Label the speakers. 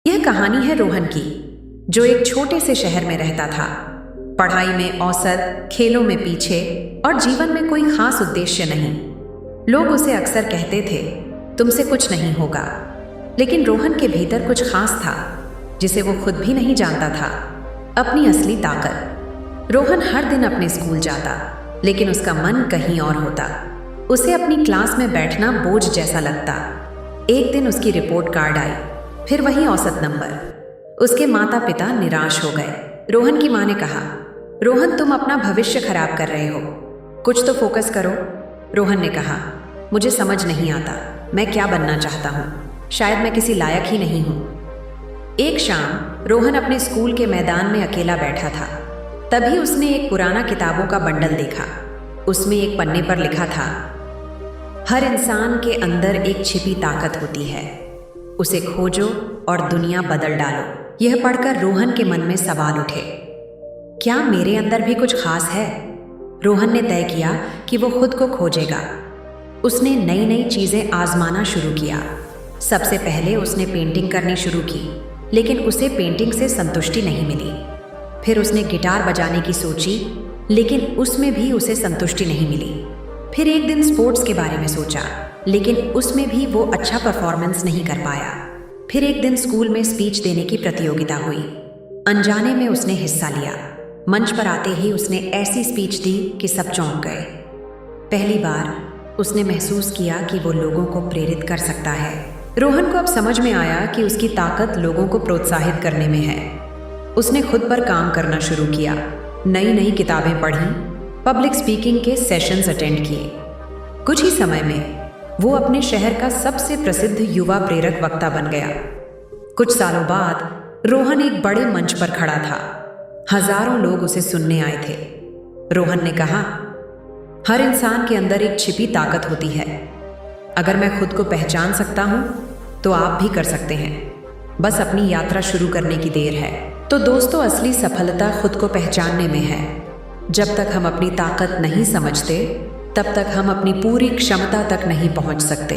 Speaker 1: यह कहानी है रोहन की, जो एक छोटे से शहर में रहता था। पढ़ाई में औसत, खेलों में पीछे और जीवन में कोई खास उद्देश्य नहीं। लोग उसे अक्सर कहते थे, तुमसे कुछ नहीं होगा। लेकिन रोहन के भीतर कुछ खास था, जिसे वो खुद भी नहीं जानता था। अपनी असली ताकत। रोहन हर दिन अपने स्कूल जाता, लेकिन उसका मन कहीं और होता। उसे अपनी क्लास में बैठना बोझ जैसा लगता। एक दिन उसकी रिपोर्ट कार्ड आई, फिर वही औसत नंबर। उसके माता पिता निराश हो गए। रोहन की माँ ने कहा, रोहन तुम अपना भविष्य खराब कर रहे हो, कुछ तो फोकस करो। रोहन ने कहा, मुझे समझ नहीं आता मैं क्या बनना चाहता हूँ, शायद मैं किसी लायक ही नहीं हूँ। एक शाम रोहन अपने स्कूल के मैदान में अकेला बैठा था। तभी उसने एक पुराना किताबों का बंडल देखा। उसमें एक पन्ने पर लिखा था, हर इंसान के अंदर एक छिपी ताकत होती है, उसे खोजो और दुनिया बदल डालो। यह पढ़कर रोहन के मन में सवाल उठे, क्या मेरे अंदर भी कुछ खास है? रोहन ने तय किया कि वो खुद को खोजेगा। उसने नई नई चीजें आजमाना शुरू किया। सबसे पहले उसने पेंटिंग करनी शुरू की, लेकिन उसे पेंटिंग से संतुष्टि नहीं मिली। फिर उसने गिटार बजाने की सोची, लेकिन उसमें भी उसे संतुष्टि नहीं मिली। फिर एक दिन स्पोर्ट्स के बारे में सोचा, लेकिन उसमें भी वो अच्छा परफॉर्मेंस नहीं कर पाया। फिर एक दिन स्कूल में स्पीच देने की प्रतियोगिता हुई। अनजाने में उसने हिस्सा लिया। मंच पर आते ही उसने ऐसी स्पीच दी कि सब चौंक गए। पहली बार उसने महसूस किया कि वो लोगों को प्रेरित कर सकता है। रोहन को अब समझ में आया कि उसकी ताकत लोगों को प्रोत्साहित करने में है। उसने खुद पर काम करना शुरू किया, नई नई किताबें पढ़ी, पब्लिक स्पीकिंग के सेशंस अटेंड किए। कुछ ही समय में वो अपने शहर का सबसे प्रसिद्ध युवा प्रेरक वक्ता बन गया। कुछ सालों बाद रोहन एक बड़े मंच पर खड़ा था। हजारों लोग उसे सुनने आए थे। रोहन ने कहा, हर इंसान के अंदर एक छिपी ताकत होती है। अगर मैं खुद को पहचान सकता हूं तो आप भी कर सकते हैं। बस अपनी यात्रा शुरू करने की देर है। तो दोस्तों, असली सफलता खुद को पहचानने में है। जब तक हम अपनी ताकत नहीं समझते, तब तक हम अपनी पूरी क्षमता तक नहीं पहुंच सकते।